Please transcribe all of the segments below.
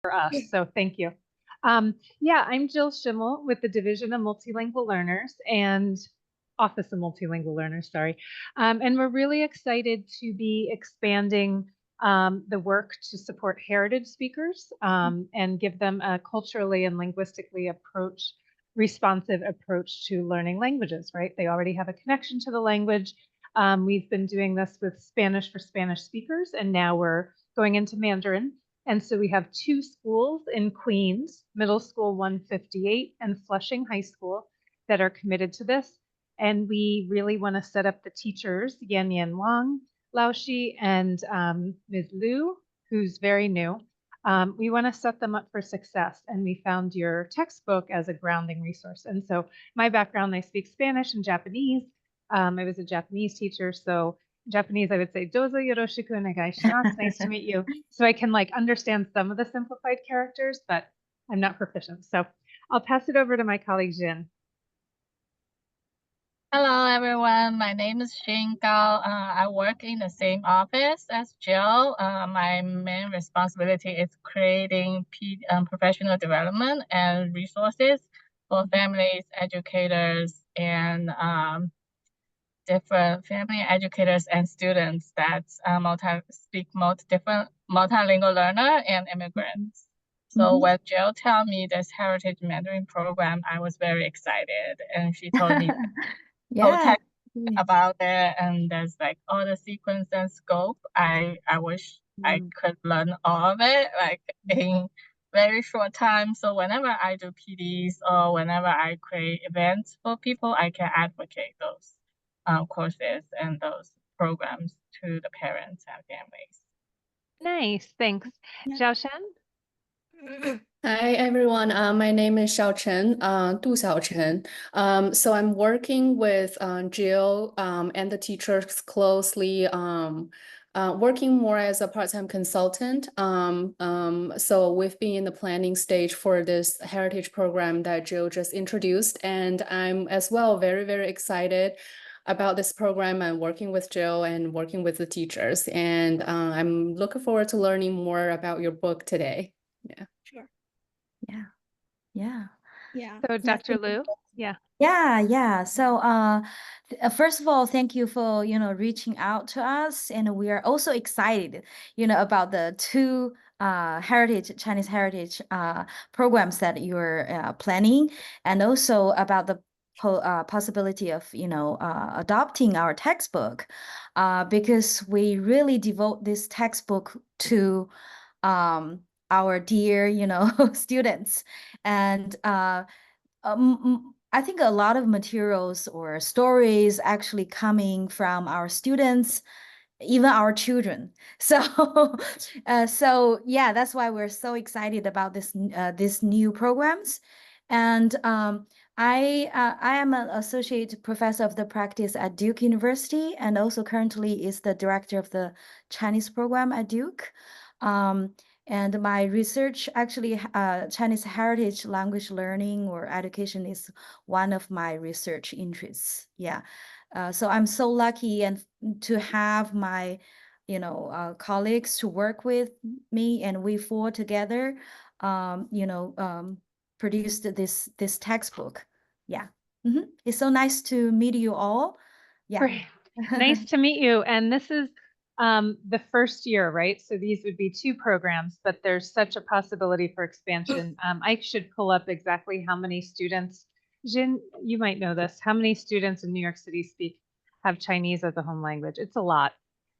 for us. So thank you. Yeah, I'm Jill Schimmel with the Division of Multilingual Learners and Office of Multilingual Learners, sorry. And we're really excited to be expanding the work to support heritage speakers and give them a culturally and linguistically responsive approach to learning languages, right? They already have a connection to the language. We've been doing this with Spanish for Spanish speakers, and now we're going into Mandarin. And so we have two schools in Queens, Middle School 158 and Flushing High School, that are committed to this. And we really want to set up the teachers, Yan Yan Wang, Lao Shi, and Ms. Liu, who's very new. We want to set them up for success. And we found your textbook as a grounding resource. And so my background, I speak Spanish and Japanese. I was a Japanese teacher, so Japanese, I would say, dozo yoroshiku onegai shimasu. Nice to meet you. So I can like understand some of the simplified characters, but I'm not proficient. So I'll pass it over to my colleague, Jin. Hello, everyone. My name is Xin Gao. I work in the same office as Jill. My main responsibility is creating professional development and resources for families, educators, and different family educators and students that speak different multilingual learner and immigrants. So when Jill told me this Heritage Mandarin program, I was very excited, and she told me about it, and there's like all the sequence and scope. I wish I could learn all of it like in very short time. So whenever I do PDs or whenever I create events for people, I can advocate those courses and those programs to the parents and families. Nice, thanks. Xiaoshan? Hi, everyone. My name is Xiaochen, Du Xiaochen. So I'm working with Jill and the teachers closely, working more as a part-time consultant. So we've been in the planning stage for this heritage program that Jill just introduced, and I'm as well very, very excited about this program and working with Jill and working with the teachers. And I'm looking forward to learning more about your book today. Yeah. Sure. Yeah. So Dr. Liu, yeah. Yeah. So first of all, thank you for, reaching out to us. And we are also excited, about the two Chinese heritage programs that you're planning, and also about the possibility of, adopting our textbook, because we really devote this textbook to our dear, students. And I think a lot of materials or stories actually coming from our students, even our children. So, so yeah, that's why we're so excited about this new programs. And I am an associate professor of the practice at Duke University, and also currently is the director of the Chinese program at Duke. And my research, actually, Chinese heritage language learning or education is one of my research interests. Yeah. So I'm so lucky and to have my, colleagues to work with me, and we four together, produced this textbook. Yeah. It's so nice to meet you all. Yeah. Great. Nice to meet you. And this is the first year, right? So these would be two programs, but there's such a possibility for expansion. I should pull up exactly how many students, Jin, you might know this, how many students in New York City have Chinese as a home language. It's a lot.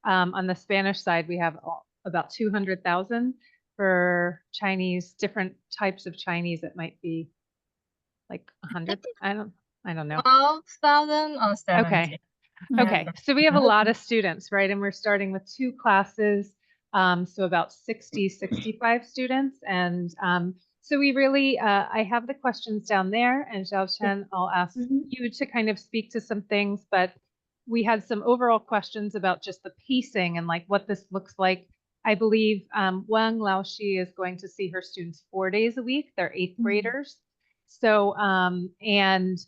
On the Spanish side, we have about 200,000 for Chinese, different types of Chinese. It might be like 100. I don't know. 12,000 or 70. Okay. Okay, so we have a lot of students, right? And we're starting with two classes, so about 60, 65 students. And so we really, I have the questions down there, and Xiaochen, I'll ask you to kind of speak to some things, but we had some overall questions about just the pacing and like what this looks like. I believe Wang Laoshi is going to see her students 4 days a week. They're 8th graders. So, and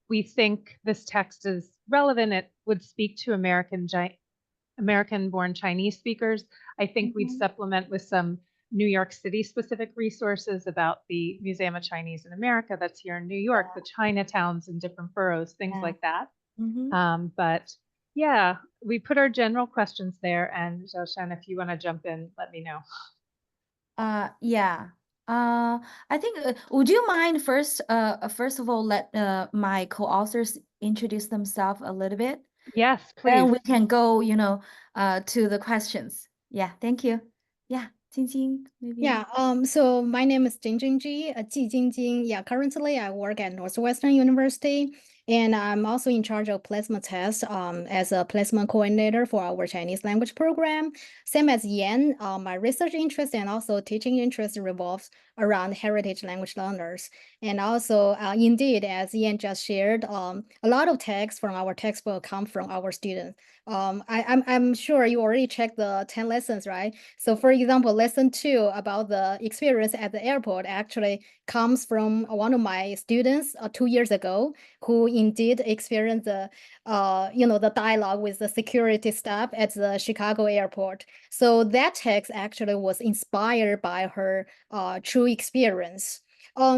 we think this text is relevant. It would speak to American-born Chinese speakers. I think we'd supplement with some New York City specific resources about the Museum of Chinese in America that's here in New York, the Chinatowns in different boroughs, things like that. But yeah, we put our general questions there, and Zhoushan, if you want to jump in, let me know. Yeah. I think would you mind first of all let my co-authors introduce themselves a little bit? Yes, Then please. we can go, to the questions. Yeah, thank you. Yeah, Jingjing, maybe. Yeah, so my name is Jing Jingjing, Ji Jingjing. Yeah, currently I work at Northwestern University, and I'm also in charge of placement tests as a placement coordinator for our Chinese language program. Same as Yan, my research interest and also teaching interest revolves around heritage language learners. And also, indeed, as Yan just shared, a lot of texts from our textbook come from our students. I'm sure you already checked the 10 lessons, right? So for example, lesson 2 about the experience at the airport actually comes from one of my students 2 years ago, who indeed experienced the the dialogue with the security staff at the Chicago airport. So that text actually was inspired by her true experience.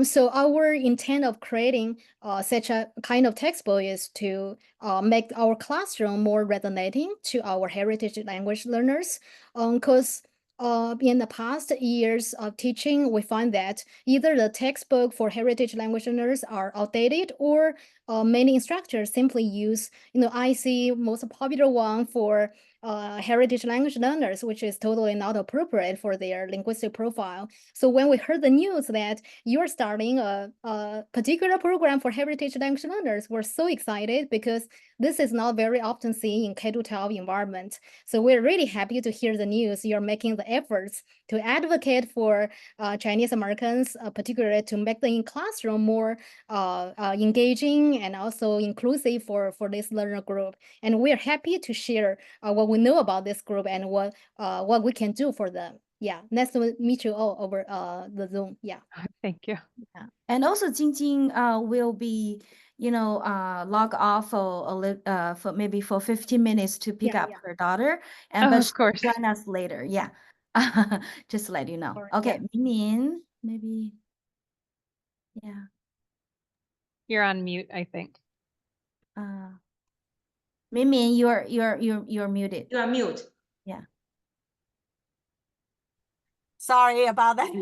So our intent of creating such a kind of textbook is to make our classroom more resonating to our heritage language learners. Because in the past years of teaching, we find that either the textbook for heritage language learners are outdated, or many instructors simply use, I see most popular one for heritage language learners, which is totally not appropriate for their linguistic profile. So when we heard the news that you're starting a particular program for heritage language learners, we're so excited, because this is not very often seen in K-12 environment. So we're really happy to hear the news. You're making the efforts to advocate for Chinese Americans, particularly to make the in-classroom more engaging and also inclusive for this learner group. And we're happy to share what we know about this group and what we can do for them. Yeah, nice to meet you all over the Zoom. Yeah. Thank you. Yeah. And also Jingjing will be, log off for maybe for 15 minutes to pick up her daughter, and but of course. she'll join us later. Yeah. Just to let you know. Right, Okay, Min, maybe. Yeah. You're on mute, I think. Min, you're muted. You are mute. Yeah. Sorry about that.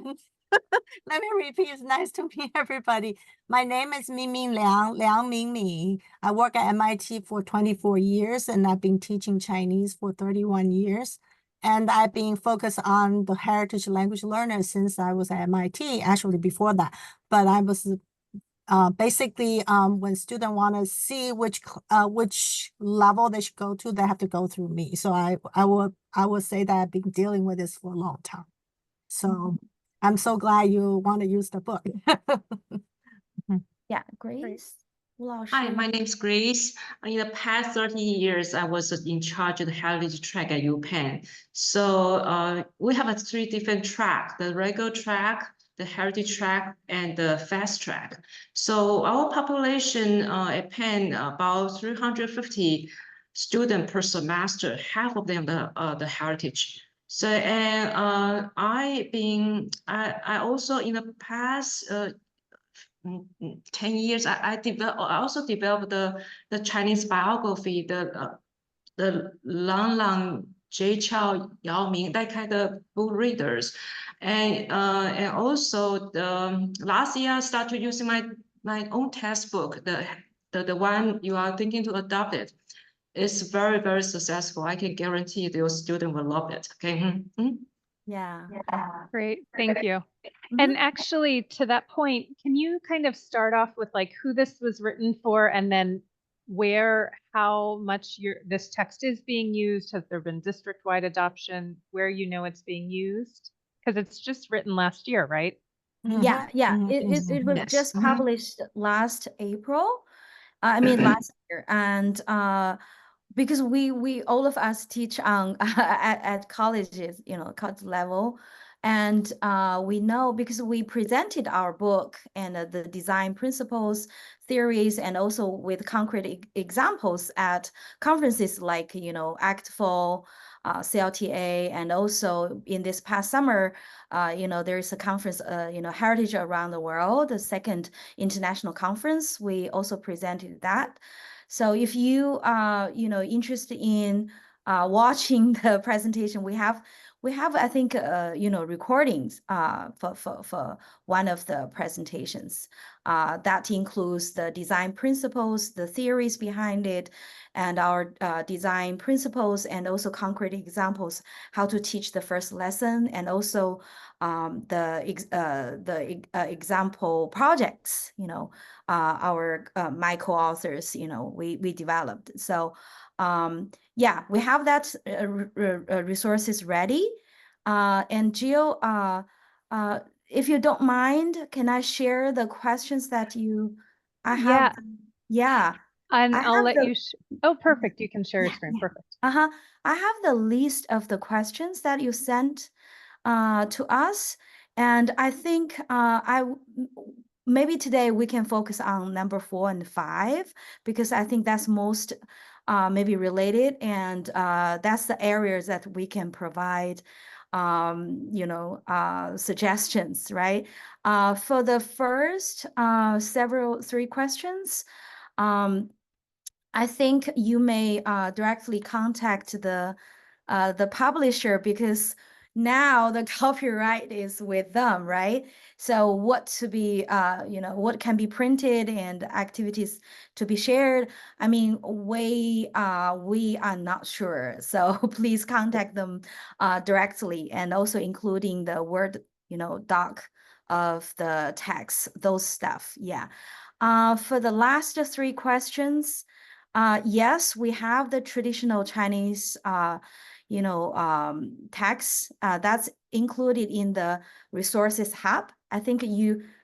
Let me repeat. It's nice to meet everybody. My name is Mingming Liang, Liang Mingming. I work at MIT for 24 years, and I've been teaching Chinese for 31 years. And I've been focused on the heritage language learners since I was at MIT, actually before that. But I was basically when students want to see which level they should go to, they have to go through me. So I would say that I've been dealing with this for a long time. So I'm so glad you want to use the book. Yeah, Grace. Hi, my name is Grace. In the past 30 years, I was in charge of the heritage track at UPenn. So we have 3 different tracks: the regular track, the heritage track, and the fast track. So our population at Penn, about 350 students per semester, half of them the heritage. So, and I also in the past 10 years, I also developed the Chinese biography, the Lang Lang, Jay Chao, Yao Ming, that kind of book readers. And also last year I started using my own textbook, the one you are thinking to adopt it. It's very, very successful. I can guarantee your student will love it. Okay. Yeah. Great, thank you. And actually, to that point, can you kind of start off with like who this was written for, and then how much this text is being used? Has there been district-wide adoption? Where it's being used? Because it's just written last year, right? Yeah. It was just published last April. I mean last year, and because we all of us teach on at colleges, college level, and we know because we presented our book and the design principles, theories, and also with concrete examples at conferences like ACT4, CLTA, and also in this past summer, there is a conference, Heritage Around the World, the second international conference. We also presented that. So if you interested in watching the presentation, we have I think recordings for one of the presentations that includes the design principles, the theories behind it, and our design principles, and also concrete examples how to teach the first lesson, and also the example projects, our my co-authors, we developed. So yeah, we have that resources ready. And Jill, if you don't mind, can I share the questions that I have? Yeah. And I I'll have let the- you. Oh, perfect. You can share your Yeah, screen. yeah. Perfect. I have the list of the questions that you sent to us, and I think maybe today we can focus on number 4 and 5, because I think that's most maybe related, and that's the areas that we can provide suggestions, right? For the first 3 questions, I think you may directly contact the publisher, because now the copyright is with them, right? So what to be, what can be printed and activities to be shared. I mean, we are not sure. So please contact them directly, and also including the Word, doc of the text, those stuff. Yeah. For the last 3 questions, yes, we have the traditional Chinese, text that's included in the resources hub. I think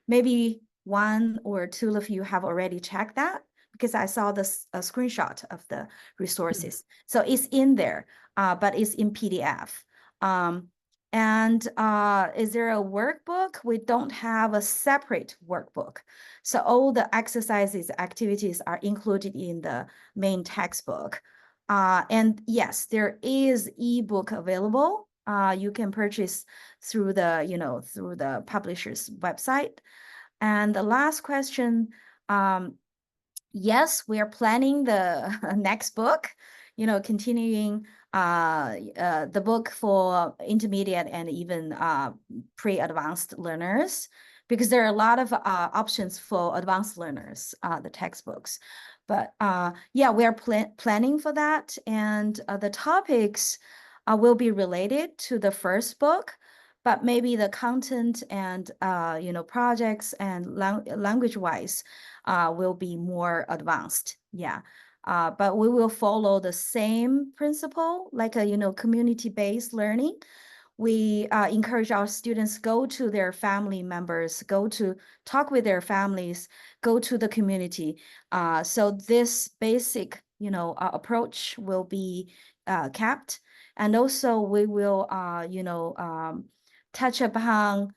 maybe 1 or 2 of you have already checked that, because I saw this a screenshot of the resources. So it's in there, but it's in PDF. And is there a workbook? We don't have a separate workbook. So all the exercises, activities are included in the main textbook. And yes, there is ebook available. You can purchase through the publisher's website. And the last question, yes, we are planning the next book, continuing the book for intermediate and even pre-advanced learners, because there are a lot of options for advanced learners, the textbooks. But yeah, we are planning for that. And the topics will be related to the first book, but maybe the content and projects and language-wise will be more advanced. Yeah. But we will follow the same principle, like a community-based learning. We encourage our students go to their family members, go to talk with their families, go to the community. So this basic, approach will be kept. And also we will, touch upon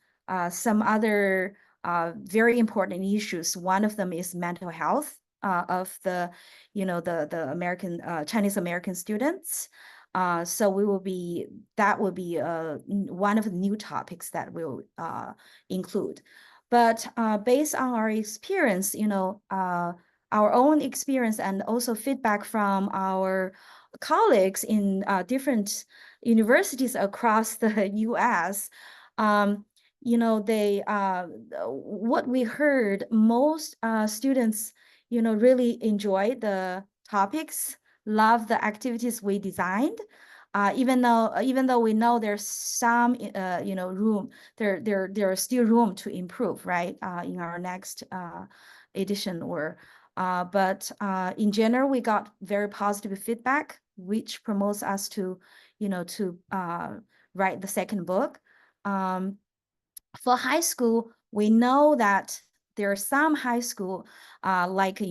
some other very important issues. One of them is mental health of the American Chinese American students. So that will be one of the new topics that we'll include. But based on our experience, our own experience, and also feedback from our colleagues in different universities across the US, what we heard, most students, really enjoy the topics, love the activities we designed. Even though we know there's some room, there is still room to improve, right? In our next edition, but in general, we got very positive feedback, which promotes us to write the second book. For high school, we know that there are some high school like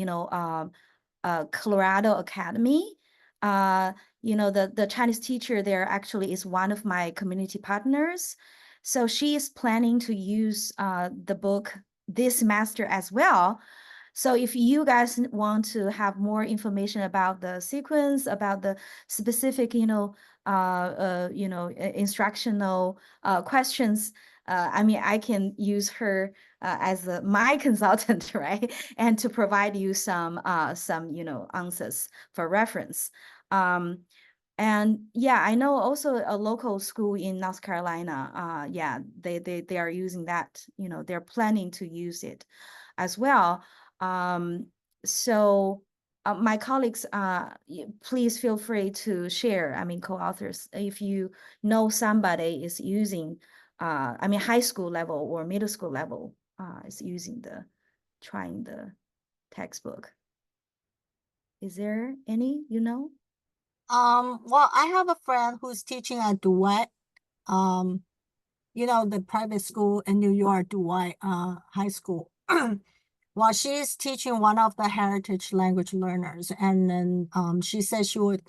Colorado Academy. The Chinese teacher there actually is one of my community partners. So she is planning to use the book this semester as well. So if you guys want to have more information about the sequence, about the specific, instructional questions, I mean, I can use her as my consultant, right? And to provide you some answers for reference. And yeah, I know also a local school in North Carolina. Yeah, they are using that. They're planning to use it as well. So my colleagues, please feel free to share. I mean, co-authors, if you know somebody is using, I mean, high school level or middle school level is trying the textbook. Is there any, Well, I have a friend who's teaching at Duet, the private school in New York, Duet, high school. Well, she's teaching one of the heritage language learners, and then she said she would,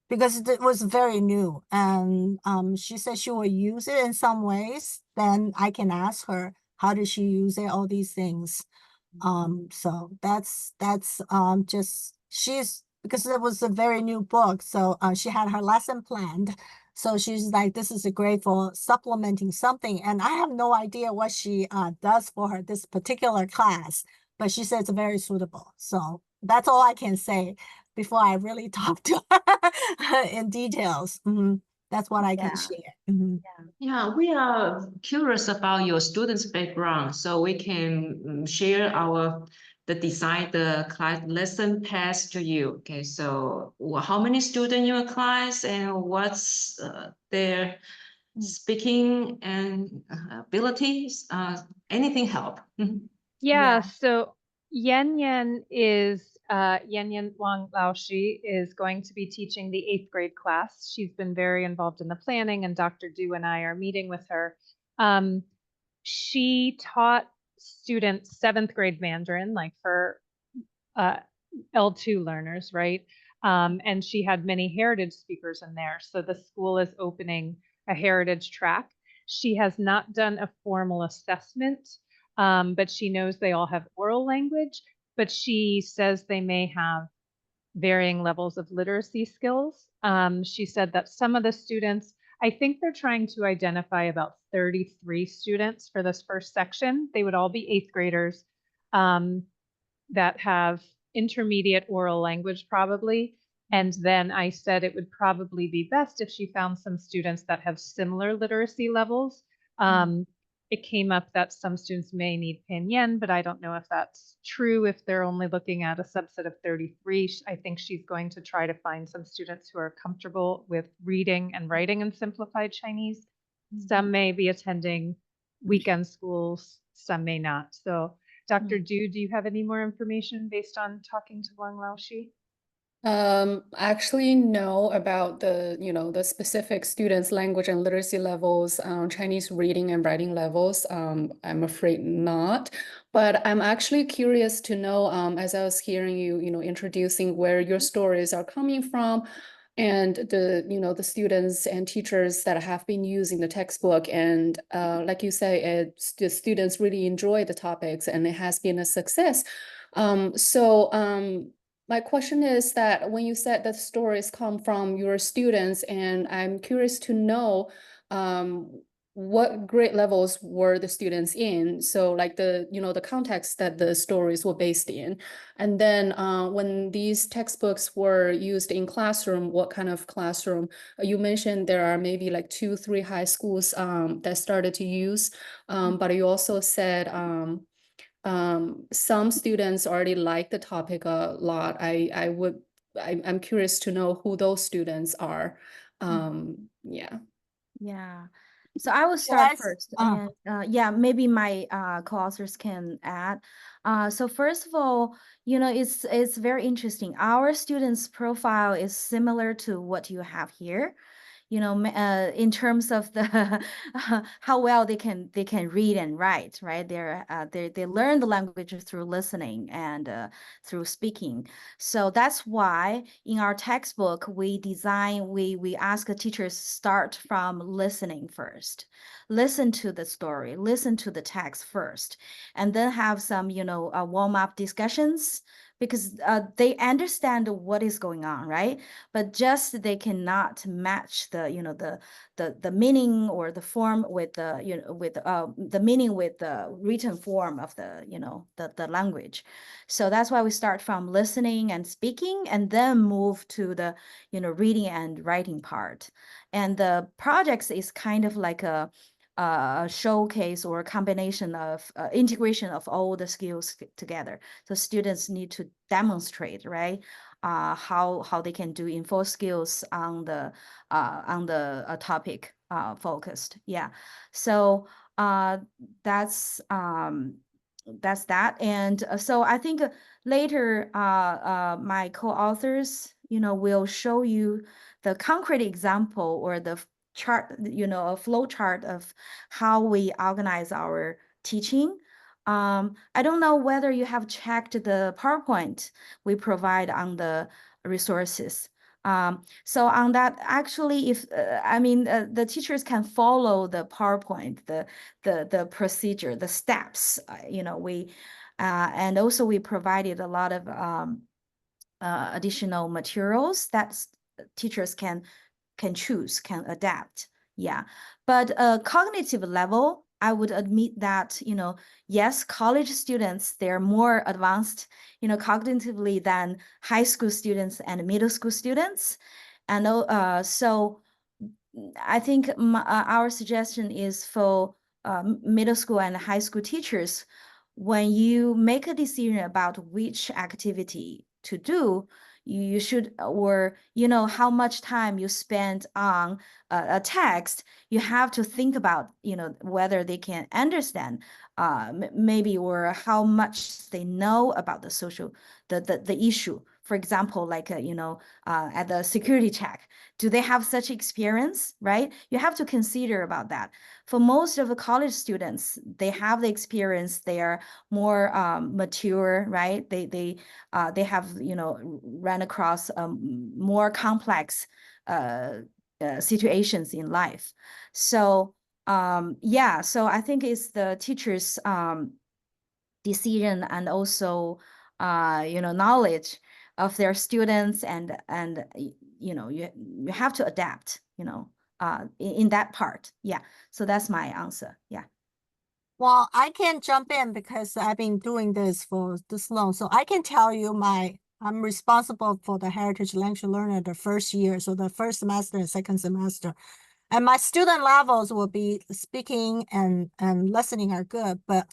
because it was very new, and she said she would use it in some ways. Then I can ask her how did she use it, all these things. So that's just she's, because it was a very new book, so she had her lesson planned. So she's like, this is a great for supplementing something, and I have no idea what she does for her this particular class, but she says it's very suitable. So that's all I can say before I really talk to her in details. That's what I can Yeah. share. Yeah, we are curious about your students' background, so we can share the class lesson pass to you. Okay, so how many students in your class and what's their speaking and abilities? Anything help? Yeah, so Yen Yen Wang Laoshi is going to be teaching the 8th grade class. She's been very involved in the planning, and Dr. Du and I are meeting with her. She taught students 7th grade Mandarin, like for L2 learners, right? And she had many heritage speakers in there. So the school is opening a heritage track. She has not done a formal assessment, but she knows they all have oral language, but she says they may have varying levels of literacy skills. She said that some of the students, I think they're trying to identify about 33 students for this first section. They would all be 8th graders that have intermediate oral language probably. And then I said it would probably be best if she found some students that have similar literacy levels. It came up that some students may need Pinyin, but I don't know if that's true if they're only looking at a subset of 33. I think she's going to try to find some students who are comfortable with reading and writing in simplified Chinese. Some may be attending weekend schools, some may not. So Dr. Du, do you have any more information based on talking to Wang Laoshi? Actually know about the specific students' language and literacy levels, Chinese reading and writing levels. I'm afraid not, but I'm actually curious to know, as I was hearing you, introducing where your stories are coming from, and the students and teachers that have been using the textbook, and like you say, the students really enjoy the topics, and it has been a success. My question is that when you said that stories come from your students, and I'm curious to know what grade levels were the students in? So like the context that the stories were based in. And then when these textbooks were used in classroom, what kind of classroom? You mentioned there are maybe like 2-3 high schools that started to use, but you also said some students already like the topic a lot. I'm curious to know who those students are. Yeah. Yeah. So I will start first, and yeah, maybe my co-authors can add. So first of all, it's very interesting. Our students' profile is similar to what you have here. you know, in terms of the how well they can read and write, right? They learn the language through listening and through speaking. So that's why in our textbook we ask the teachers start from listening first. Listen to the story, listen to the text first, and then have some, you know, warm-up discussions, because they understand what is going on, right? But just they cannot match the, you know, the meaning or the form with the, you know, with the meaning with the written form of the, you know, the language. So that's why we start from listening and speaking, and then move to the, you know, reading and writing part. And the projects is kind of like a showcase or a combination of integration of all the skills together. So students need to demonstrate, right, how they can do info skills on the topic focused. Yeah, so that's that. And so I think later my co-authors, you know, will show you the concrete example or the chart, you know, a flow chart of how we organize our teaching. I don't know whether you have checked the PowerPoint we provide on the resources. So on that, actually, if I mean, the teachers can follow the PowerPoint, the procedure, the steps. You know, we and also we provided a lot of additional materials that teachers can choose, can adapt. Yeah, but cognitive level, I would admit that, you know, yes, college students, they're more advanced, you know, cognitively than high school students and middle school students. And so I think our suggestion is for middle school and high school teachers, when you make a decision about which activity to do, you should, or, you know, how much time you spend on a text, you have to think about, you know, whether they can understand maybe, or how much they know about the social, the issue. For example, like, you know, at the security check, do they have such experience, right? You have to consider about that. For most of the college students, they have the experience, they are more mature, right? They have, you know, run across more complex situations in life. So yeah, so I think it's the teachers' decision, and also you know, knowledge of their students, and you know, you have to adapt, you know, in that part. Yeah, so that's my answer. Yeah. Well, I can jump in because I've been doing this for this long. So I can tell you I'm responsible for the heritage language learner the first year. So the first semester and second semester. And my student levels will be speaking and listening are good, but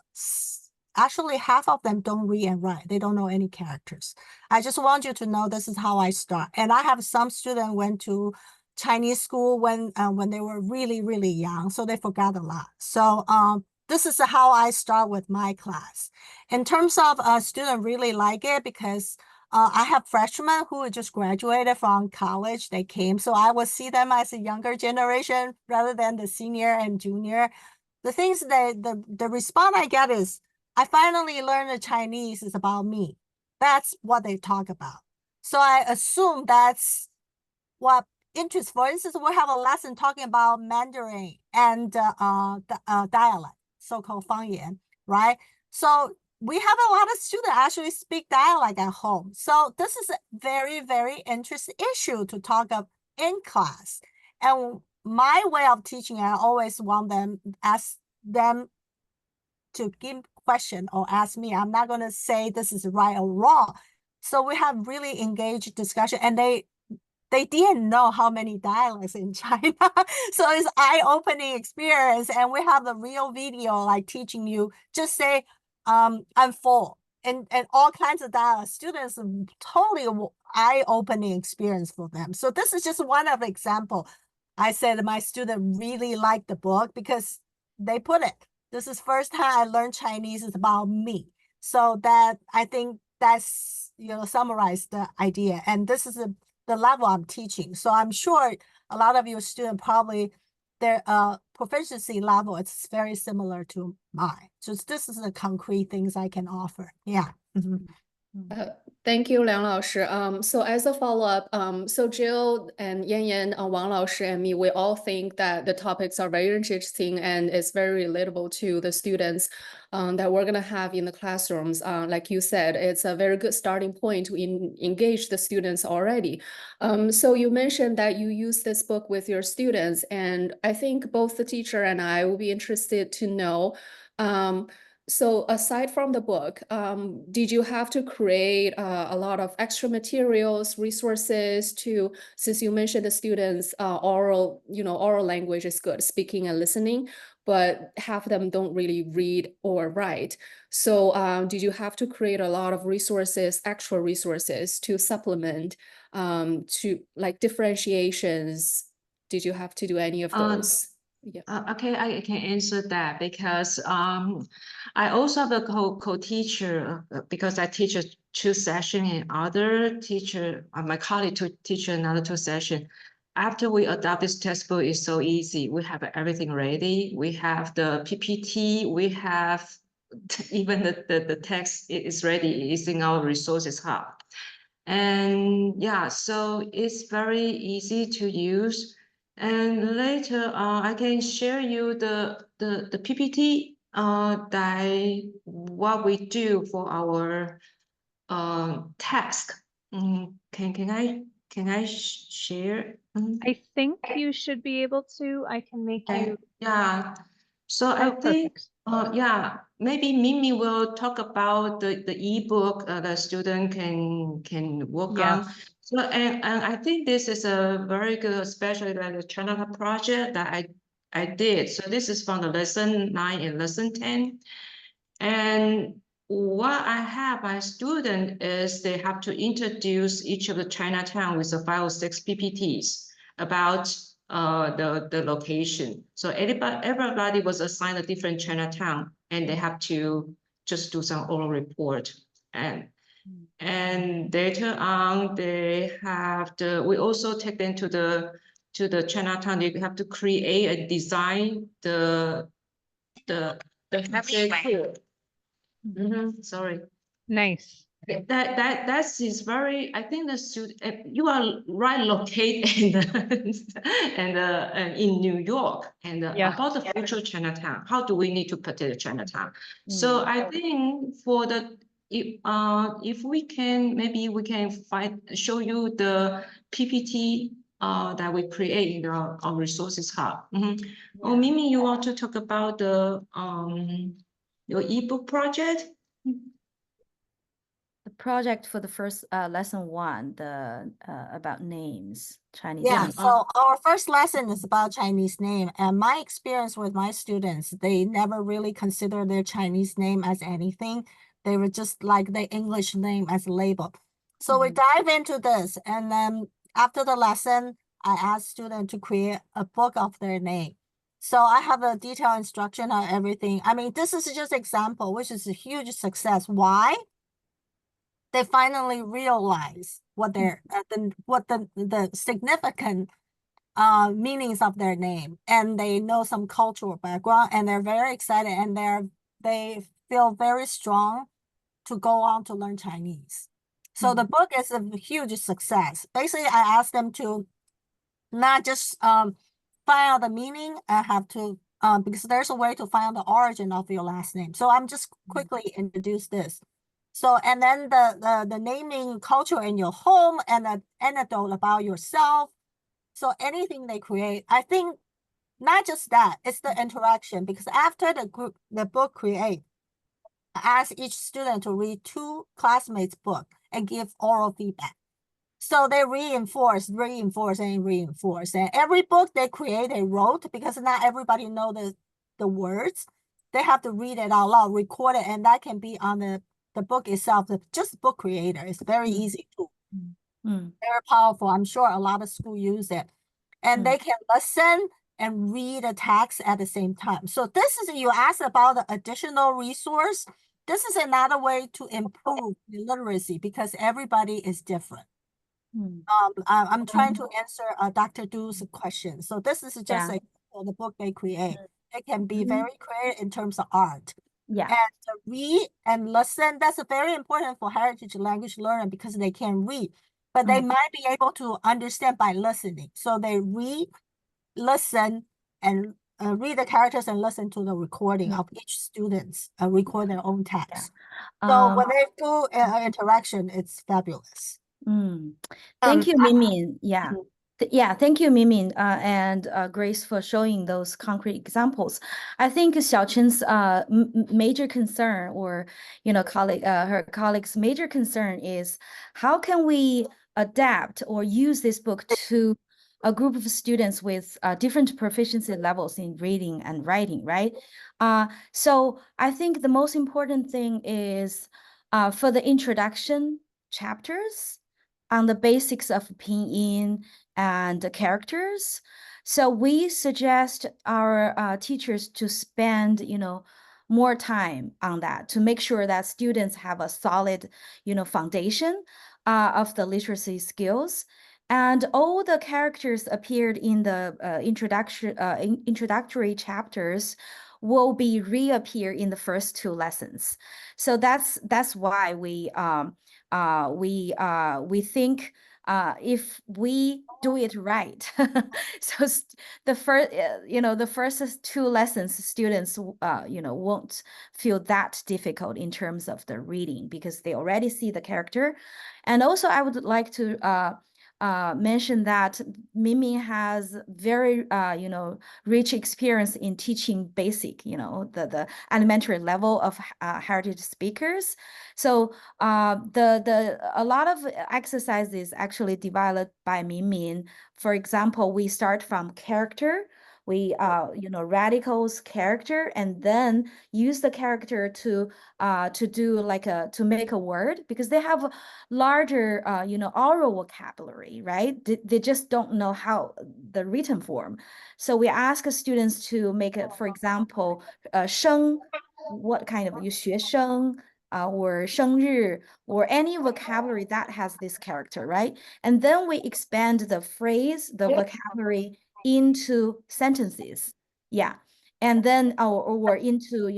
actually half of them don't read and write. They don't know any characters. I just want you to know this is how I start. And I have some students went to Chinese school when they were really, really young, so they forgot a lot. So this is how I start with my class. In terms of student really like it because I have freshmen who just graduated from college. They came, so I will see them as a younger generation rather than the senior and junior. The things that the response I get is, I finally learned the Chinese is about me. That's what they talk about. So I assume that's what interests. For instance, we have a lesson talking about Mandarin and dialect, so-called 方言, right? So we have a lot of students actually speak dialect at home. So this is a very, very interesting issue to talk about in class. And my way of teaching, I always want them, ask them to give question or ask me. I'm not going to say this is right or wrong. So we have really engaged discussion, and they didn't know how many dialects in China. So it's eye-opening experience. And we have the real video like teaching you, just say, I'm full. And all kinds of dialects. Students, totally eye-opening experience for them. So this is just one of the example. I said my student really liked the book because they put it. This is first time I learned Chinese is about me. So that, I think that's, you know, summarize the idea. And this is the level I'm teaching. So I'm sure a lot of your students probably their proficiency level is very similar to mine. So this is the concrete things I can offer. Yeah. Thank you, Liang 老师. So as a follow-up, so Jill and Yan, Wang 老师and me, we all think that the topics are very interesting and it's very relatable to the students that we're gonna have in the classrooms. Like you said, it's a very good starting point to engage the students already. So you mentioned that you use this book with your students, and I think both the teacher and I will be interested to know, so aside from the book, did you have to create a lot of extra materials, resources to, since you mentioned the students oral language is good, speaking and listening, but half of them don't really read or write. So did you have to create a lot of resources, extra resources to supplement, to like differentiations? Did you have to do any of those? Yeah. Okay, I can answer that because I also have a co-teacher because I teach 2 sessions and other teacher, my colleague to teach another 2 sessions. After we adopt this textbook, it's so easy. We have everything ready. We have the PPT. We have even the text is ready. It's in our resources hub. And yeah, so it's very easy to use. And later, I can share you the PPT that what we do for our task. Can I share? I think you should be able to. I can make you. Yeah. So I think, perfect. yeah, maybe Mimi will talk about the ebook the student can work on. Yes. So and I think this is a very good, especially like the China project that I did. So this is from the lesson 9 and lesson 10. And what I have my student is they have to introduce each of the Chinatown with 5 or 6 PPTs about the location. So everybody was assigned a different Chinatown, and they have to just do some oral report. And later on, they have we also take them to the Chinatown. They have to create and design the tour. Sorry. Nice. That is very. I think the student. You are right located and in New York and Yeah. about the future Chinatown. How do we need to protect Chinatown? So I think for the if we can, maybe we can show you the PPT that we create in our resources hub. Oh, Mimi, you want to talk about the your ebook project? The project for the first lesson 1, the about names, Chinese Yeah, names. so our first lesson is about Chinese name, and my experience with my students, they never really consider their Chinese name as anything. They were just like the English name as a label. So we dive into this, and then after the lesson, I ask students to create a book of their name. So I have a detailed instruction on everything. I mean, this is just example, which is a huge success. Why? They finally realize what their the significant meanings of their name, and they know some cultural background, and they're very excited, and they feel very strong to go on to learn Chinese. So the book is a huge success. Basically, I asked them to not just find out the meaning, I have to because there's a way to find out the origin of your last name. So I'm just quickly introduce this. So, and then the naming culture in your home and an anecdote about yourself. So anything they create, I think not just that, it's the interaction, because after the book create, I ask each student to read 2 classmates' book and give oral feedback. So they reinforce, and reinforce. And every book they create, they wrote, because not everybody know the words. They have to read it out loud, record it, and that can be on the book itself. Just book creator is very easy to, very powerful. I'm sure a lot of schools use it. And they can listen and read a text at the same time. So this is, you asked about the additional resource. This is another way to improve the literacy, because everybody is different. I'm trying to answer Dr. Du's question. So this is just Yeah. the book they create. It can be Mhm. very creative in terms of art. Yeah. And to read and listen, that's very important for heritage language learner because they can read, but they might be able to understand by listening. So they read, listen, and read the characters and listen to the recording of each student's record their own text. So when they do interaction, it's fabulous. Thank you, I- Mimin. Yeah. Yeah, thank you, Mimin, and Grace for showing those concrete examples. I think Xiaochen's major concern, or colleague, her colleague's major concern is how can we adapt or use this book to a group of students with different proficiency levels in reading and writing, right? So I think the most important thing is for the introduction chapters on the basics of pinyin and characters. So we suggest our teachers to spend, more time on that to make sure that students have a solid, foundation of the literacy skills. And all the characters appeared in the introductory chapters will be reappear in the first 2 lessons. So that's why we think if we do it right, so the first 2 lessons, students won't feel that difficult in terms of the reading because they already see the character. And also, I would like to mention that Mimi has very rich experience in teaching basic, the elementary level of heritage speakers. So a lot of exercises actually developed by Mimi. For example, we start from character. We radicals character, and then use the character to do to make a word, because they have larger oral vocabulary, right? They just don't know how the written form. So we ask students to make it, for example, 生, what kind of 学生 or 生日, or any vocabulary that has this character, right? And then we expand the phrase, the vocabulary into sentences. Yeah. And then or into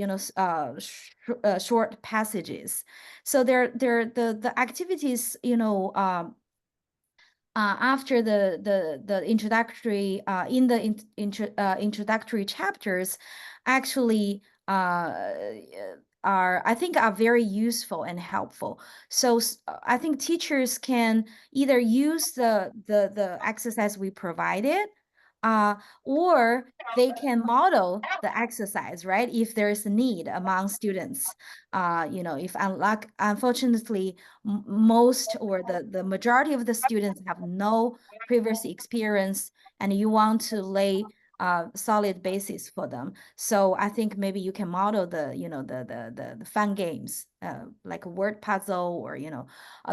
short passages. So the activities, after the introductory in the introductory chapters actually I think are very useful and helpful. So I think teachers can either use the exercise we provided, or they can model the exercise, right? If there's a need among students, if unfortunately most or the majority of the students have no previous experience, and you want to lay solid basis for them. So I think maybe you can model the the fun games like a word puzzle, or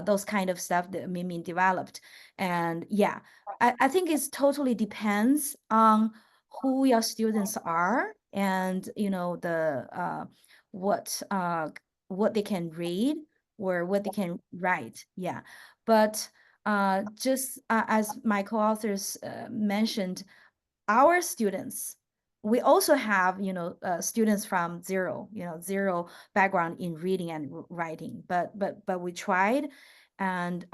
those kind of stuff that Mimi developed. And yeah, I think it's totally depends on who your students are, and the what they can read or what they can write. Yeah, but just as my co-authors mentioned, our students, we also have students from zero background in reading and writing, but we tried. And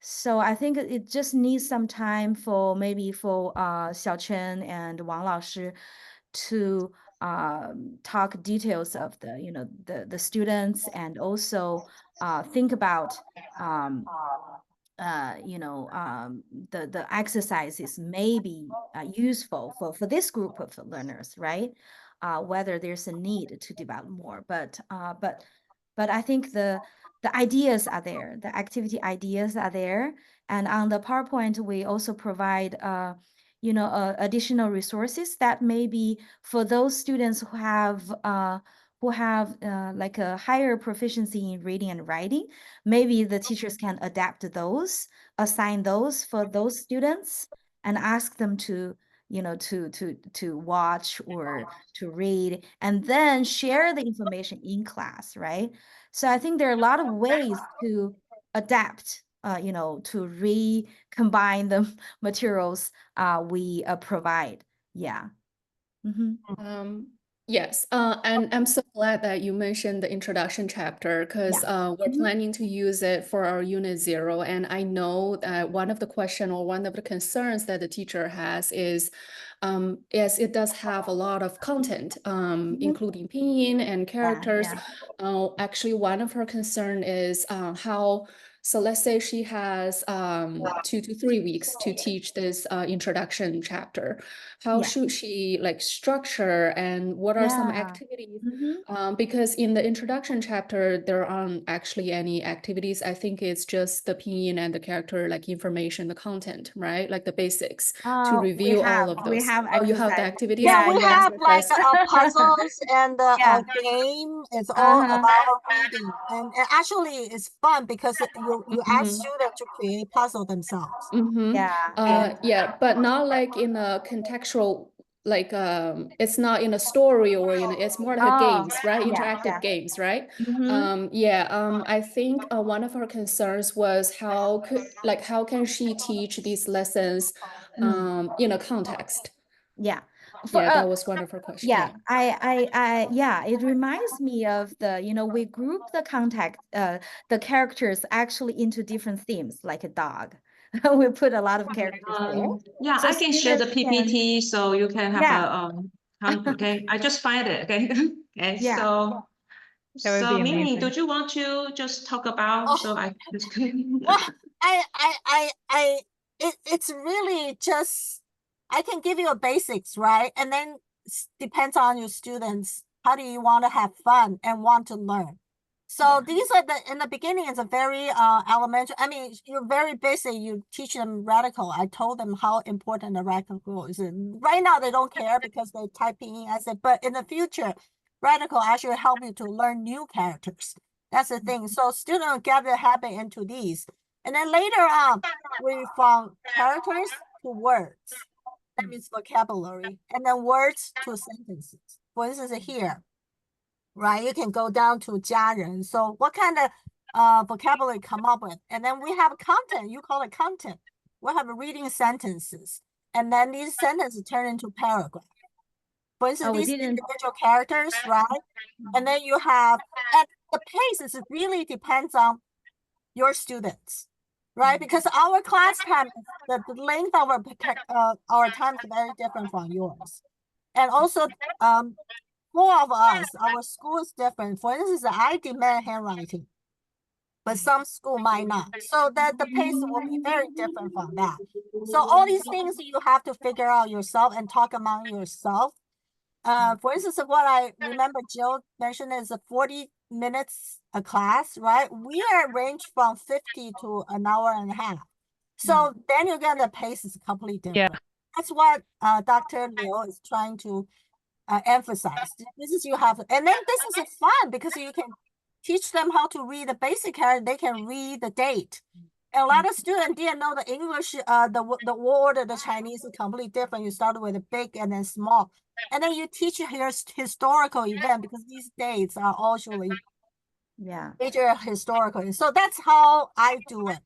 so I think it just needs some time for maybe for Xiaochen and Wang Laoshi to talk details of the students, and also think about the exercises may be useful for this group of learners, right? Whether there's a need to develop more, but I think the ideas are there, the activity ideas are there, and on the PowerPoint we also provide additional resources that may be for those students who have like a higher proficiency in reading and writing. Maybe the teachers can adapt those, assign those for those students, and ask them to to watch or to read, and then share the information in class, right? So I think there are a lot of ways to adapt you know, to recombine the materials we provide. Yeah. Yes, and I'm so glad that you mentioned the introduction chapter because we're planning to use it for our Unit 0. And I know that one of the question or one of the concerns that the teacher has is, yes, it does have a lot of content, including pinyin and characters. Actually, one of her concern is how. So let's say she has 2 to 3 weeks to teach this introduction chapter. How should she like structure and what are some activities? Because in the introduction chapter, there aren't actually any activities. I think it's just the pinyin and the character like information, the content, right? Like the basics to review all of those. We have Oh, you have the exercise. activities? Yeah, we have like exercise. puzzles and Yeah. a game. It's all about reading, and actually it's fun because you ask students to create puzzle themselves. Yeah, but not like in a contextual, like it's not in a story or in it's more like a games, right? Interactive games, right? I think one of her concerns was how can she teach these lessons in a context? Yeah. That was one of her questions. It reminds me of the, you know, we group the the characters actually into different themes, like a dog. We put a lot of characters there. Yeah, So I can share the students PPT so you can have can- okay. I just find it. Okay. Okay. Yeah. So That would be Mimi, amazing. do you want to just talk about so I just Well, it's really just, I can give you a basics, right? And then depends on your students. How do you want to have fun and want to learn? So these are in the beginning, it's a very elementary. I mean, you're very basic. You teach them radical. I told them how important the radical is. And right now they don't care because they're typing in. I said, but in the future, radical actually help you to learn new characters. That's the thing. So students get the habit into these. And then later on, we from characters to words. That means vocabulary. And then words to sentences. For instance, here, right? You can go down to 家人. So what kind of vocabulary come up with? And then we have content. You call it content. We have reading sentences. And then these sentences turn into paragraph. For instance, these individual characters, right? And then you have, and the pace is really depends on your students, right? Because our class time, the length of our time is very different from yours. And also, four of us, our school is different. For instance, I demand handwriting, but some school might not. So that the pace will be very different from that. So all these things you have to figure out yourself and talk among yourself. For instance, what I remember Jill mentioned is a 40 minutes a class, right? We are ranged from 50 to an hour and a half. So then you get the pace is completely different. That's what Dr. Liu is trying to emphasize. This is you have, and then this is fun because you can teach them how to read the basic character. They can read the date. And a lot of students didn't know the English, the word, the Chinese is completely different. You start with a big and then small. And then you teach here historical event because these dates are usually major historical. So that's how I do it.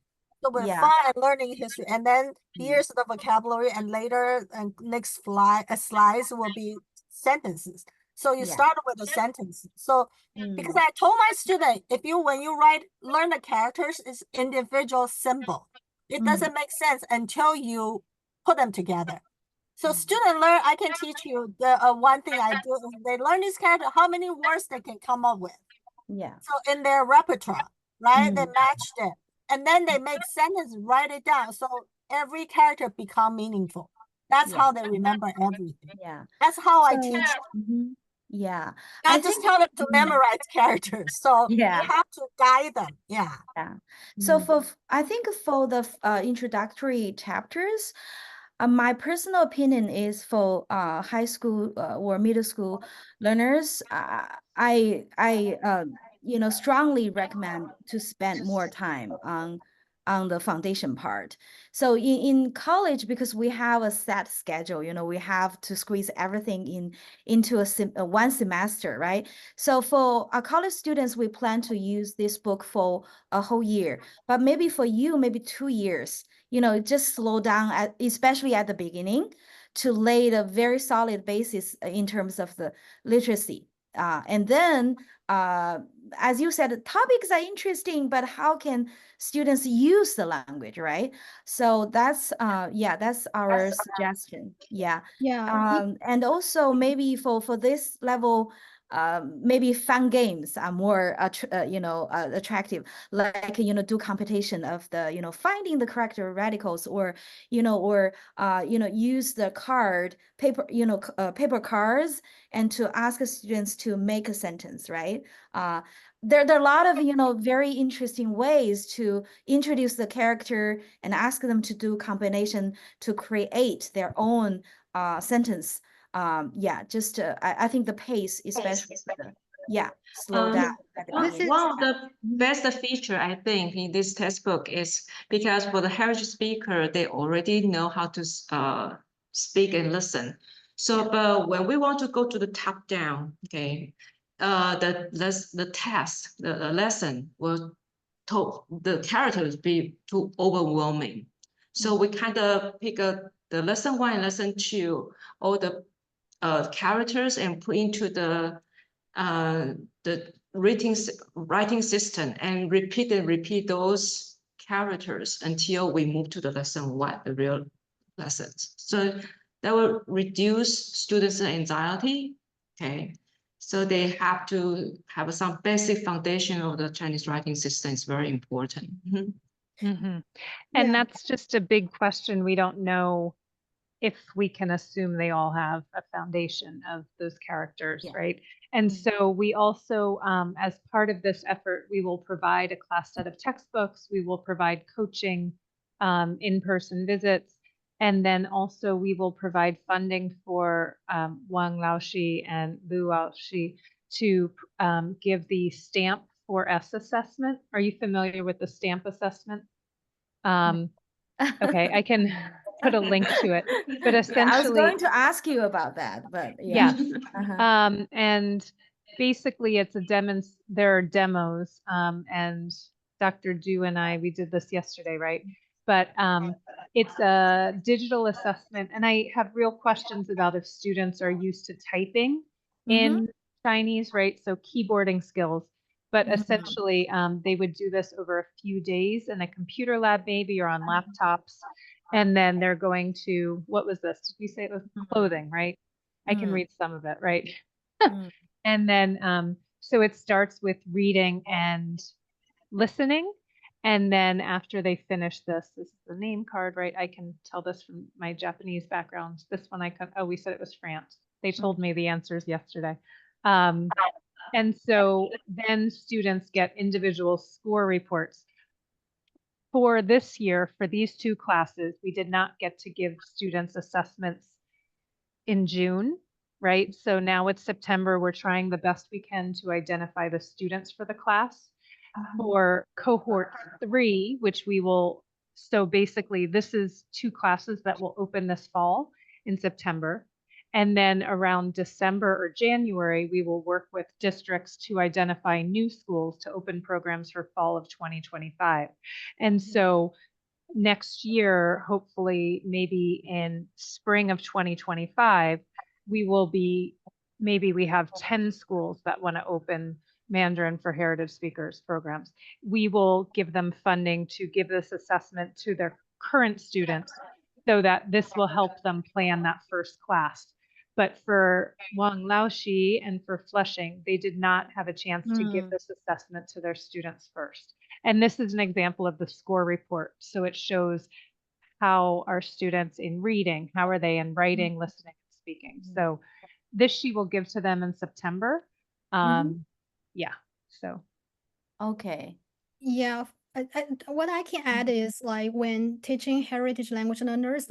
So with fun and learning history, and then here's the vocabulary, and later and next slides will be sentences. So you start with the sentence. So because I told my student, when you learn the characters, it's individual symbol. It doesn't make sense until you put them together. So student learn, I can teach you the one thing I do is they learn these characters, how many words they can come up with. So in their repertoire, right? They matched it. And then they make sentence, write it down. So every character become meaningful. That's how they remember everything. That's how I teach. I just tell them to memorize characters. So you have to guide them. So I think for the introductory chapters, my personal opinion is for high school or middle school learners, I strongly recommend to spend more time on on the foundation part. So in college, because we have a set schedule, we have to squeeze everything into one semester, right? So for our college students, we plan to use this book for a whole year, but maybe for you, maybe 2 years, just slow down, especially at the beginning, to lay the very solid basis in terms of the literacy. And then, as you said, the topics are interesting, but how can students use the language, right? So that's that's our suggestion. Yeah. And also maybe for this level, maybe fun games are more attractive, like do competition of the finding the correct radicals, or use the paper cards, and to ask students to make a sentence, right? There are a lot of very interesting ways to introduce the character and ask them to do combination to create their own sentence. Just I think the pace, especially slow down at the beginning. One of the best feature I think in this textbook is because for the heritage speaker, they already know how to speak and listen. So, but when we want to go to the top down, okay, the test, the lesson will the characters be too overwhelming. So we kind of pick the lesson 1 and lesson 2, all the characters, and put into the writing system, and repeat those characters until we move to the lesson 1, the real lessons. So that will reduce students' anxiety. Okay. So they have to have some basic foundation of the Chinese writing system. Is very important. And that's just a big question. We don't know if we can assume they all have a foundation of those characters, right? And so we also, as part of this effort, we will provide a class set of textbooks. We will provide coaching, in-person visits. And then also we will provide funding for Wang Laoshi and Lu Laoshi to give the stamp 4S assessment. Are you familiar with the stamp assessment? Okay, I can put a link to it, but essentially, I was going to ask you about that, but yeah. And basically it's there are demos, and Dr. Du and we did this yesterday, right? But it's a digital assessment, and I have real questions about if students are used to typing in Chinese, right? So keyboarding skills. But essentially, they would do this over a few days in a computer lab, maybe, or on laptops. And then they're going to, what was this? Did we say it was clothing, right? I can read some of it, right? And then, so it starts with reading and listening. And then after they finish this is the name card, right? I can tell this from my Japanese background. This one we said it was France. They told me the answers yesterday. And so then students get individual score reports. For this year, for these 2 classes, we did not get to give students assessments in June, right? So now it's September. We're trying the best we can to identify the students for the class. For cohort 3, which so basically this is 2 classes that will open this fall in September. And then around December or January, we will work with districts to identify new schools to open programs for fall of 2025. And so next year, hopefully maybe in spring of 2025, maybe we have 10 schools that want to open Mandarin for heritage speakers programs. We will give them funding to give this assessment to their current students so that this will help them plan that first class. But for Wang Laoshi and for Flushing, they did not have a chance to give this assessment to their students first. And this is an example of the score report. So it shows how our students in reading, how are they in writing, listening, and speaking. So this she will give to them in September. So. Okay. Yeah, what I can add is like when teaching heritage language learners,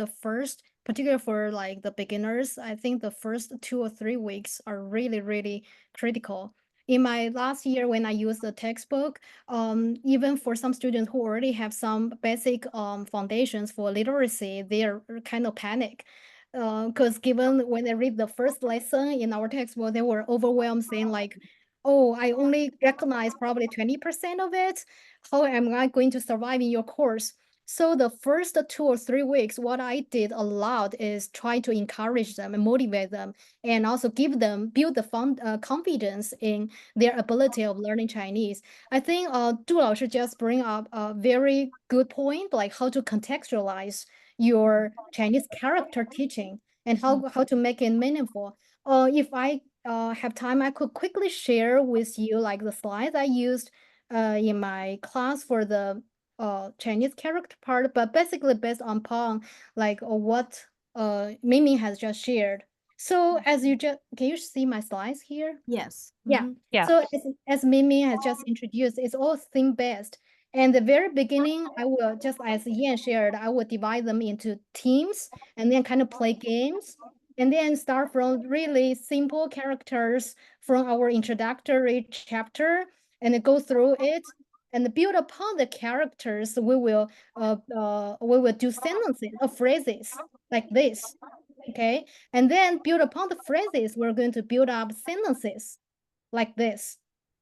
particularly for like the beginners, I think the first 2 or 3 weeks are really, really critical. in my last year when I used the textbook, even for some students who already have some basic foundations for literacy, they're kind of panic. Because given when they read the first lesson in our textbook, they were overwhelmed, saying like, "Oh, I only recognize probably 20% of it. How am I going to survive in your course?" So the first 2 or 3 weeks, what I did a lot is try to encourage them and motivate them, and also build the confidence in their ability of learning Chinese. I think Du Lao should just bring up a very good point, like how to contextualize your Chinese character teaching and how to make it meaningful. If I have time, I could quickly share with you like the slides I used in my class for the Chinese character part, but basically based upon like what Mimi has just shared. So as you just, can you see my slides here? Yes. Yeah. Yeah. So as Mimi has just introduced, it's all theme-based. And the very beginning, I will, just as Yan shared, I will divide them into teams and then kind of play games. And then start from really simple characters from our introductory chapter and then go through it and build upon the characters. We will do sentences or phrases like this. Okay. And then build upon the phrases, we're going to build up sentences like this.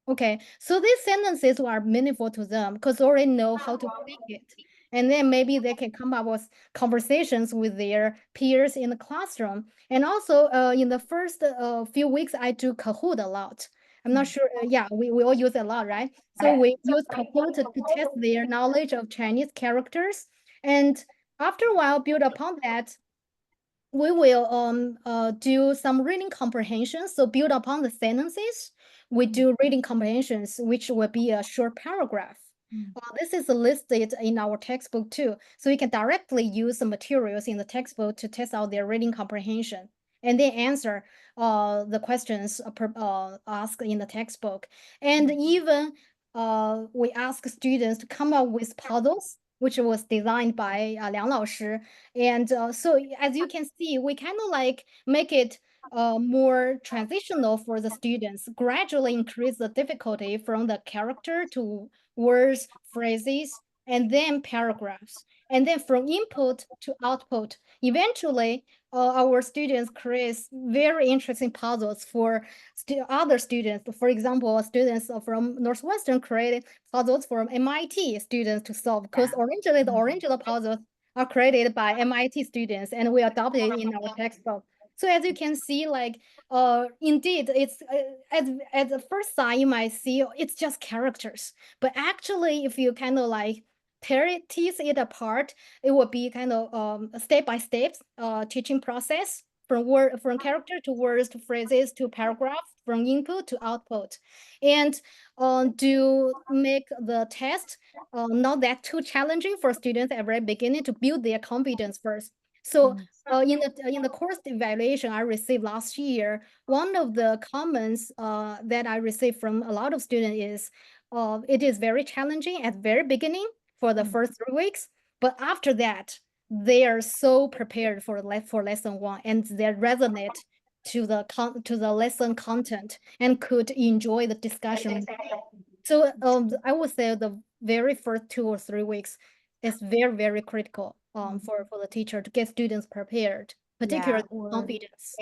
Okay, so these sentences are meaningful to them because they already know how to speak it. And then maybe they can come up with conversations with their peers in the classroom. And also in the first few weeks, I do Kahoot a lot. I'm not sure, yeah, we all use it a lot, right? So we use Kahoot to test their knowledge of Chinese characters. And after a while, build upon that, we will do some reading comprehension. So build upon the sentences, we do reading comprehensions, which will be a short paragraph. This is listed in our textbook too. So you can directly use the materials in the textbook to test out their reading comprehension and then answer the questions asked in the textbook. And even we ask students to come up with puzzles, which was designed by Liang Laoshi. And so as you can see, we kind of like make it more transitional for the students, gradually increase the difficulty from the character to words, phrases, and then paragraphs. And then from input to output. Eventually, our students create very interesting puzzles for other students. For example, students from Northwestern created puzzles for MIT students to solve, because originally the original puzzles are created by MIT students and we adopted it in our textbook. So as you can see, like, indeed, it's at the first sight, you might see it's just characters. But actually, if you kind of like tease it apart, it would be kind of a step-by-step teaching process from character to words to phrases to paragraph, from input to output. And to make the test not that too challenging for students at the very beginning to build their confidence first. So in the course evaluation I received last year, one of the comments that I received from a lot of students is it is very challenging at the very beginning for the first 3 weeks, but after that they are so prepared for lesson one and they resonate to the lesson content and could enjoy the discussion. So I would say the very first 2 or 3 weeks is very, very critical for the teacher to get students prepared, particularly confidence.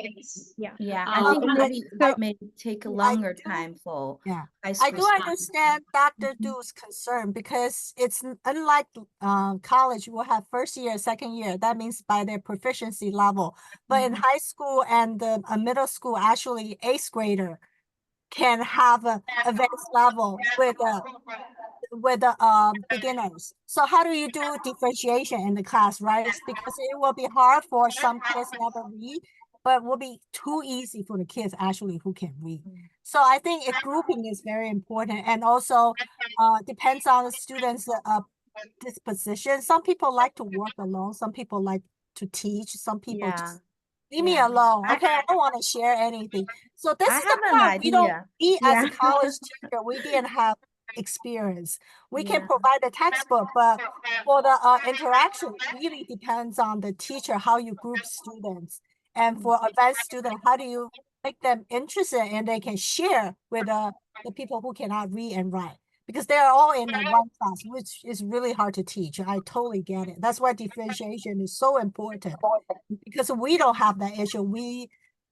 Yeah. Yeah, I think maybe so- it may take a I longer do- time for Yeah, high I school do students. understand Dr. Du's concern because it's unlike college, will have first year, second year. That means by their proficiency level. But in high school and a middle school, actually eighth grader can have a advanced level with the beginners. So how do you do differentiation in the class, right? It's because it will be hard for some kids never read, but will be too easy for the kids actually who can read. So I think grouping is very important, and also depends on the students' disposition. Some people like to work alone. Some people like to teach. Some people just leave me alone. Okay, I don't want to share anything. So this I is the have an part we don't. idea. We as a Yeah. college teacher, we didn't have experience. We can Yeah. provide the textbook, but for the interaction, really depends on the teacher how you group students. And for advanced student, how do you make them interested and they can share with the people who cannot read and write. Because they're all in a one class, which is really hard to teach. I totally get it. That's why differentiation is so important. Because we don't have that issue. We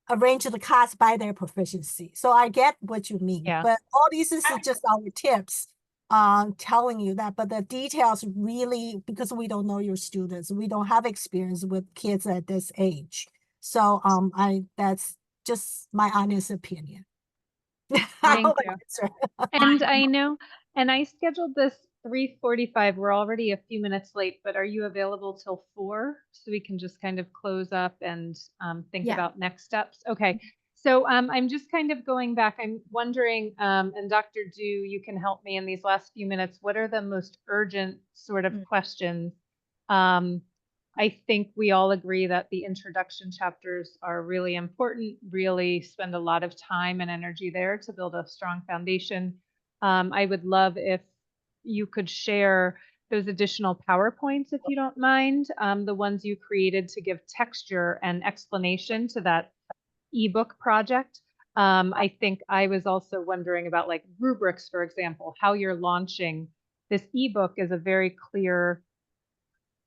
arrange the class by their proficiency. So I get what you mean. Yeah. But all these is just our tips telling you that. But the details really, because we don't know your students, we don't have experience with kids at this age. So that's just my honest opinion. I Thank hope I you. answered. And I know, and I scheduled this 3:45. We're already a few minutes late, but are you available till 4 so we can just kind of close up and think Yeah. about next steps? Okay. So I'm just kind of going back. I'm wondering, and Dr. Du, you can help me in these last few minutes. What are the most urgent sort of questions? I think we all agree that the introduction chapters are really important, really spend a lot of time and energy there to build a strong foundation. I would love if you could share those additional PowerPoints, if you don't mind, the ones you created to give texture and explanation to that ebook project. I think I was also wondering about like rubrics, for example, how you're launching this ebook is a very clear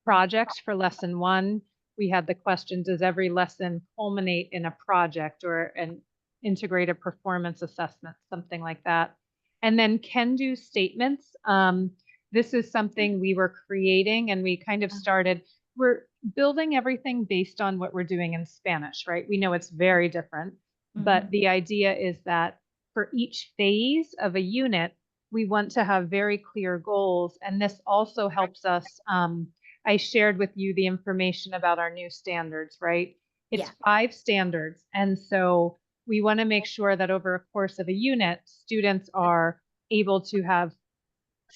project for lesson 1. We had the question, does every lesson culminate in a project or an integrated performance assessment, something like that. And then can-do statements. This is something we were creating and we kind of started, we're building everything based on what we're doing in Spanish, right? We know it's very different, but the idea is that for each phase of a unit, we want to have very clear goals. And this also helps us, I shared with you the information about our new standards, right? It's 5 standards. And so we want to make sure that over a course of a unit, students are able to have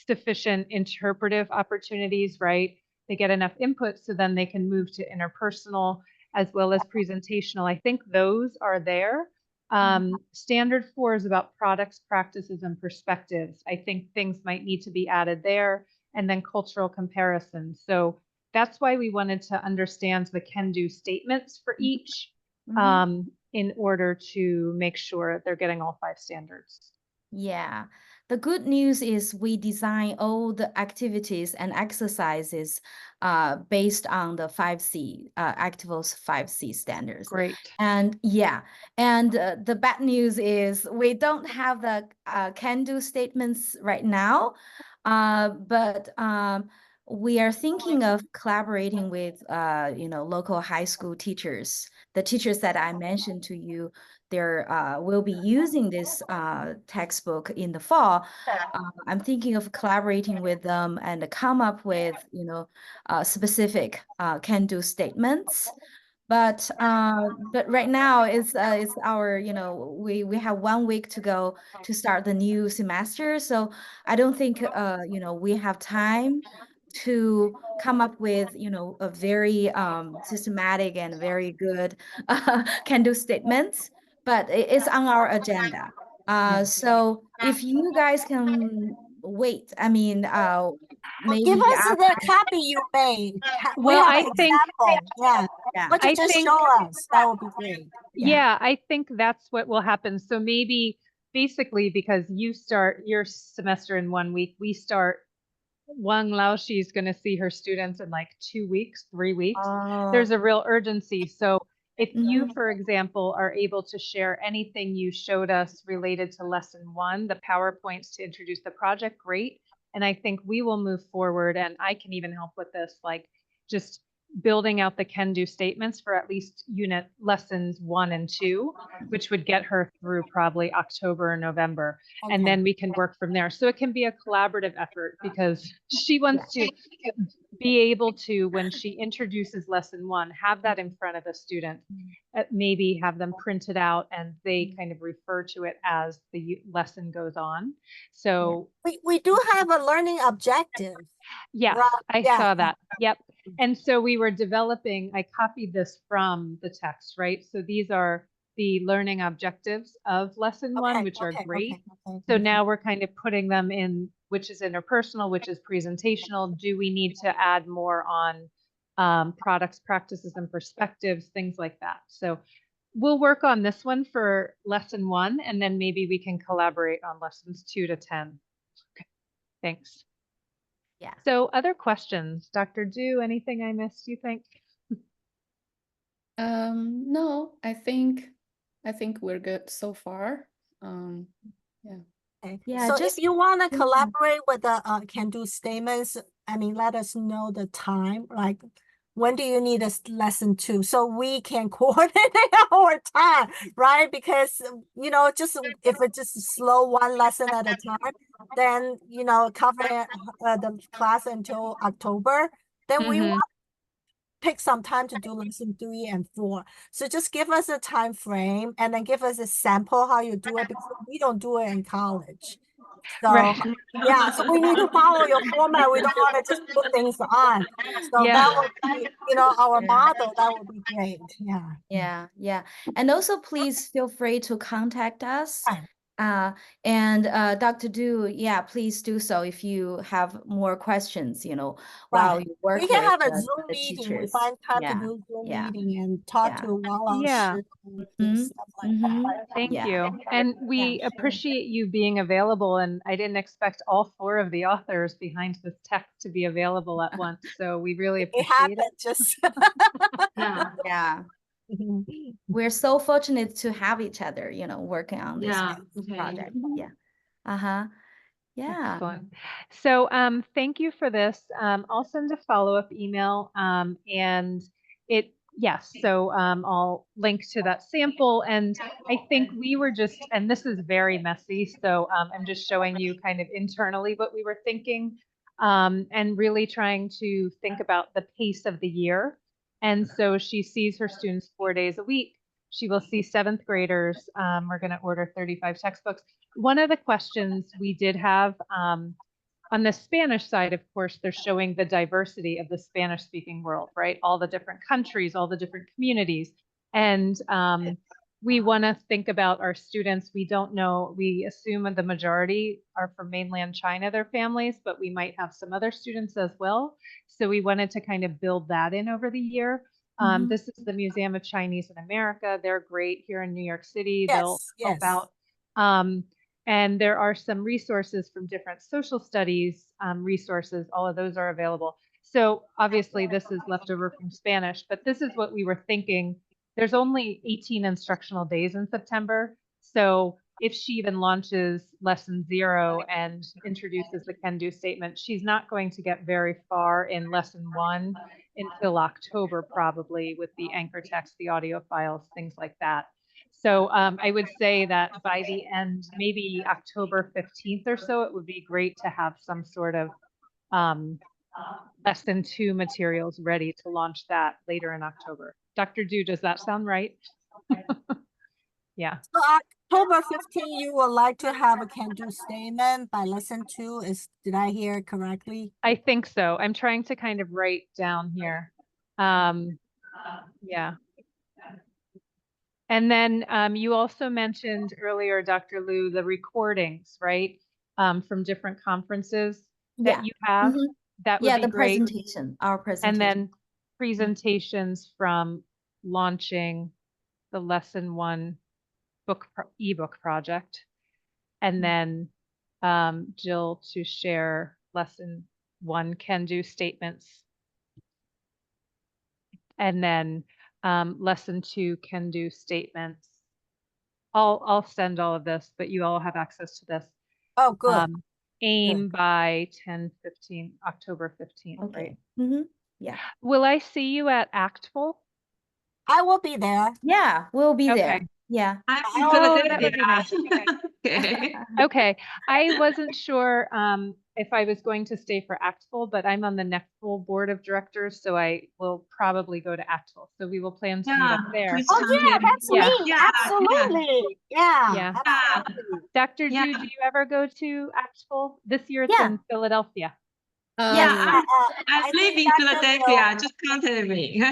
sufficient interpretive opportunities, right? They get enough input so then they can move to interpersonal as well as presentational. I think those are there. Standard 4 is about products, practices, and perspectives. I think things might need to be added there. And then cultural comparisons. So that's why we wanted to understand the can-do statements for each in order to make sure they're getting all 5 standards. Yeah. The good news is we design all the activities and exercises based on the 5C, Activo's 5C standards. Great. And the bad news is we don't have the can-do statements right now, but we are thinking of collaborating with, local high school teachers. The teachers that I mentioned to you, will be using this textbook in the fall. I'm thinking of collaborating with them and come up with, specific can-do statements. But right now it's our, we have 1 week to go to start the new semester. So I don't think, we have time to come up with, a very systematic and very good can-do statements, but it's on our agenda. So if you guys can wait, I mean, maybe Give us after. the copy you made. We Well, have I an think, example. Yeah. Yeah. Why don't you I just think, show us? That would be great. yeah, I think that's what will happen. So maybe basically because you start your semester in 1 week, we start Wang Laoshi is going to see her students in like 2 weeks, 3 weeks. There's a real urgency. So if you, for example, are able to share anything you showed us related to lesson 1, the PowerPoints to introduce the project, great. And I think we will move forward and I can even help with this, like just building out the can-do statements for at least unit lessons 1 and 2, which would get her through probably October or November. Okay. And then we can work from there. So it can be a collaborative effort because she wants to be able to, when she introduces lesson 1, have that in front of a student, maybe have them printed out and they kind of refer to it as the lesson goes on. So we do have a learning objective. yes, Right. I saw that. Yep. And so we were developing, I copied this from the text, right? So these are the learning objectives of lesson 1, which are great. So now we're kind of putting them in, which is interpersonal, which is presentational. Do we need to add more on products, practices, and perspectives, things like that? So we'll work on this one for lesson 1, and then maybe we can collaborate on lessons 2 to 10. Okay, thanks. Yeah. So other questions, Dr. Du, anything I missed, you think? No, I think we're good so far. Yeah. Okay. Yeah, So just if you want to yeah. collaborate with the can-do statements, I mean, let us know the time. Like, when do you need a lesson 2? So we can coordinate our time, right? Because, you know, just if it's just slow one lesson at a time, then, you know, cover the class until October, then we Mhm. want to pick some time to do lesson 3 and 4. So just give us a time frame and then give us a sample how you do it, because we don't do it in college. So Right. yeah, so we need to follow your format. We don't want to just put things on. So Yeah. that would be, you know, our Yeah. model. That would be great. Yeah. Yeah, yeah. And also please feel free to contact us. Fine. And Dr. Du, yeah, please do so if you have more questions, you know, while Right. you work We can with have a Zoom the meeting. We teachers. find time to Yeah, do Zoom yeah, meeting and talk yeah. to Wang Yeah. Laoshi and do stuff like that. Thank Yeah. you. And we appreciate you being available. And I didn't expect all 4 of the authors behind this text to be available at once. So we really It appreciate happened just. Yeah. Yeah. We're so fortunate to have each other, you know, working on this Yeah. Okay. project. Yeah. Uh-huh. Yeah. Excellent. So thank you for this. I'll send a follow-up email and so I'll link to that sample. And I think we were just, and this is very messy, so I'm just showing you kind of internally what we were thinking and really trying to think about the pace of the year. And so she sees her students 4 days a week. She will see 7th graders. We're going to order 35 textbooks. One of the questions we did have on the Spanish side, of course, they're showing the diversity of the Spanish speaking world, right? All the different countries, all the different communities. And we want to think about our students. We don't know, we assume the majority are from mainland China, their families, but we might have some other students as well. So we wanted to kind of build that in over the year. This is the Museum of Chinese in America. They're great here in New York City. They'll help out. And there are some resources from different social studies resources. All of those are available. So obviously this is leftover from Spanish, but this is what we were thinking. There's only 18 instructional days in September. So if she even launches lesson 0 and introduces the can-do statement, she's not going to get very far in lesson 1 until October, probably, with the anchor text, the audio files, things like that. So I would say that by the end, maybe October 15th or so, it would be great to have some sort of lesson 2 materials ready to launch that later in October. Dr. Du, does that sound right? Yeah. So October 15th, you would like to have a can-do statement by lesson 2. Did I hear correctly? I think so. I'm trying to kind of write down here. Yeah. And then you also mentioned earlier, Dr. Liu, the recordings, right? From different conferences that you have. That would Yeah, be the great. presentation, our presentation. And then presentations from launching the lesson 1 ebook project. And then Jill to share lesson 1 can-do statements. And then lesson 2 can-do statements. I'll send all of this, but you all have access to this. Oh, good. Aim by 10/15, October 15th, Okay. right? Yeah. Will I see you at ACTFul? I will be there. Yeah, we'll be Okay. there. Yeah. Oh, that would be nice. Okay. Okay. I wasn't sure if I was going to stay for ACTFul, but I'm on the NECTFul board of directors, so I will probably go to ACTFul. So we will plan to meet up there. please Oh, come yeah, here. that's Yeah. me. Yeah, Absolutely. Yeah. Yeah. Absolutely. Dr. Yeah. Du, do you ever go to ACTFul? This year it's Yeah. in Philadelphia. Yeah, I I live think in Dr. Philadelphia. Just contact me.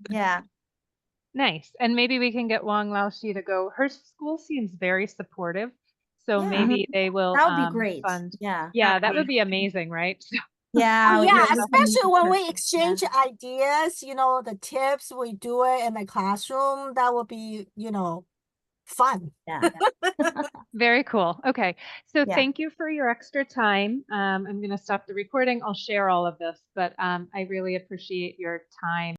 Yeah. Nice. And maybe we can get Wang Laoshi to go. Her school seems very supportive. So Yeah. maybe they will That would be great. fund. Yeah. Yeah, that would be amazing, right? Yeah, Oh, we yeah, can especially when we yeah. exchange ideas, the tips, we do it in the classroom. That would be, fun. Yeah. Very cool. Okay. So Yeah. thank you for your extra time. I'm going to stop the recording. I'll share all of this, but I really appreciate your time.